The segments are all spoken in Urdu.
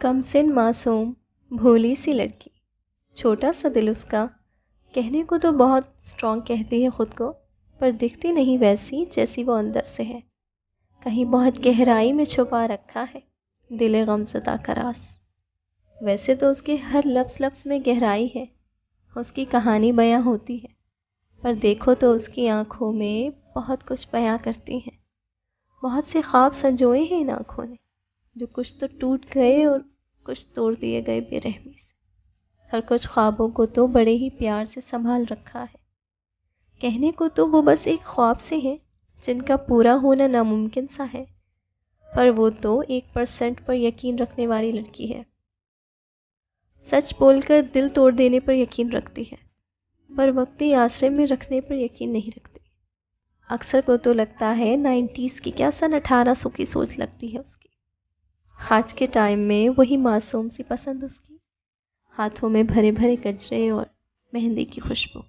کم سن معصوم بھولی سی لڑکی، چھوٹا سا دل اس کا، کہنے کو تو بہت اسٹرانگ کہتی ہے خود کو، پر دکھتی نہیں ویسی جیسی وہ اندر سے ہے۔ کہیں بہت گہرائی میں چھپا رکھا ہے دل غمزدہ کا راز۔ ویسے تو اس کے ہر لفظ لفظ میں گہرائی ہے، اس کی کہانی بیاں ہوتی ہے، پر دیکھو تو اس کی آنکھوں میں بہت کچھ بیاں کرتی ہیں۔ بہت سے خواب سنجوئے ہیں ان آنکھوں نے، جو کچھ تو ٹوٹ گئے اور کچھ توڑ دیے گئے بے رحمی سے، اور کچھ خوابوں کو تو بڑے ہی پیار سے سنبھال رکھا ہے۔ کہنے کو تو وہ بس ایک خواب سے ہیں جن کا پورا ہونا ناممکن سا ہے، پر وہ تو 1% پر یقین رکھنے والی لڑکی ہے۔ سچ بول کر دل توڑ دینے پر یقین رکھتی ہے، پر وقتی آسرے میں رکھنے پر یقین نہیں رکھتی۔ اکثر کو تو لگتا ہے 90s کی کیا سن 1800 کی سوچ لگتی ہے اس کی۔ آج کے ٹائم میں وہی معصوم سی پسند اس کی، ہاتھوں میں بھرے بھرے گجرے اور مہندی کی خوشبو۔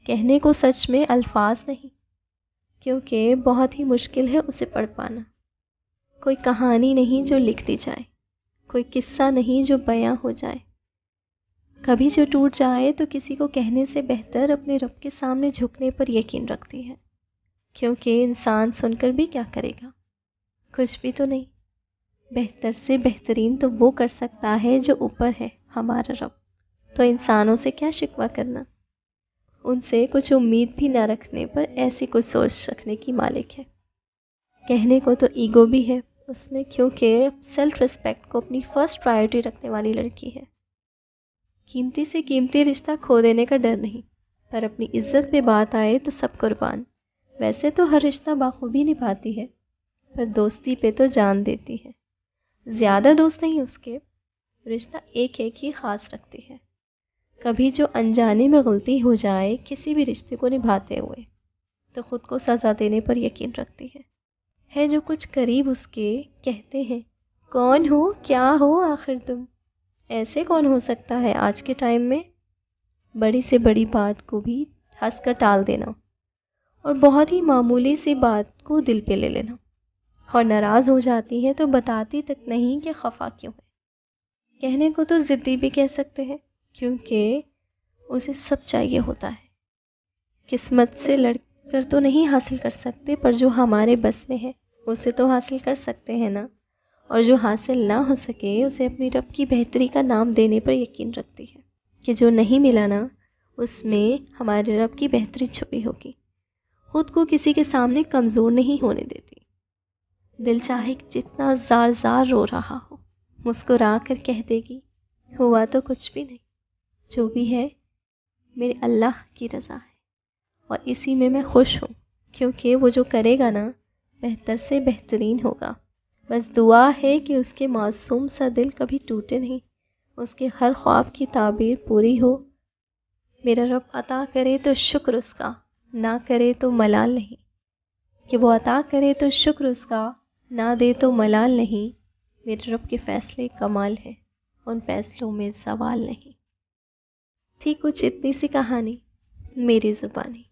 کہنے کو سچ میں الفاظ نہیں، کیونکہ بہت ہی مشکل ہے اسے پڑھ پانا۔ کوئی کہانی نہیں جو لکھ دی جائے، کوئی قصہ نہیں جو بیاں ہو جائے۔ کبھی جو ٹوٹ جائے تو کسی کو کہنے سے بہتر اپنے رب کے سامنے جھکنے پر یقین رکھتی ہے، کیونکہ انسان سن کر بھی کیا کرے گا، کچھ بھی تو نہیں۔ بہتر سے بہترین تو وہ کر سکتا ہے جو اوپر ہے، ہمارا رب، تو انسانوں سے کیا شکوہ کرنا۔ ان سے کچھ امید بھی نہ رکھنے پر ایسی کچھ سوچ رکھنے کی مالک ہے۔ کہنے کو تو ایگو بھی ہے اس میں، کیونکہ سیلف ریسپیکٹ کو اپنی فرسٹ پرائیورٹی رکھنے والی لڑکی ہے۔ قیمتی سے قیمتی رشتہ کھو دینے کا ڈر نہیں، پر اپنی عزت پہ بات آئے تو سب قربان۔ ویسے تو ہر رشتہ بخوبی نبھاتی ہے، پر دوستی پہ تو جان دیتی ہے۔ زیادہ دوست نہیں اس کے، رشتہ ایک ایک ہی خاص رکھتی ہے۔ کبھی جو انجانے میں غلطی ہو جائے کسی بھی رشتے کو نبھاتے ہوئے، تو خود کو سزا دینے پر یقین رکھتی ہے جو کچھ قریب اس کے کہتے ہیں، کون ہو کیا ہو آخر تم؟ ایسے کون ہو سکتا ہے آج کے ٹائم میں؟ بڑی سے بڑی بات کو بھی ہنس کر ٹال دینا، اور بہت ہی معمولی سی بات کو دل پہ لے لینا، اور ناراض ہو جاتی ہے تو بتاتی تک نہیں کہ خفا کیوں ہے۔ کہنے کو تو ضدی بھی کہہ سکتے ہیں، کیونکہ اسے سب چاہیے ہوتا ہے۔ قسمت سے لڑ کر تو نہیں حاصل کر سکتے، پر جو ہمارے بس میں ہے اسے تو حاصل کر سکتے ہیں نا، اور جو حاصل نہ ہو سکے اسے اپنی رب کی بہتری کا نام دینے پر یقین رکھتی ہے کہ جو نہیں ملا نا اس میں ہمارے رب کی بہتری چھپی ہوگی۔ خود کو کسی کے سامنے کمزور نہیں ہونے دیتی، دل چاہے جتنا زار زار رو رہا ہو مسکرا کر کہہ دے گی، ہوا تو کچھ بھی نہیں، جو بھی ہے میرے اللہ کی رضا ہے، اور اسی میں خوش ہوں، کیونکہ وہ جو کرے گا نا بہتر سے بہترین ہوگا۔ بس دعا ہے کہ اس کے معصوم سا دل کبھی ٹوٹے نہیں، اس کے ہر خواب کی تعبیر پوری ہو۔ میرا رب عطا کرے تو شکر اس کا، نہ کرے تو ملال نہیں، کہ وہ عطا کرے تو شکر اس کا، نہ دے تو ملال نہیں۔ میرے رب کے فیصلے کمال ہے، ان فیصلوں میں زوال نہیں۔ تھی کچھ اتنی سی کہانی، میری زبانی۔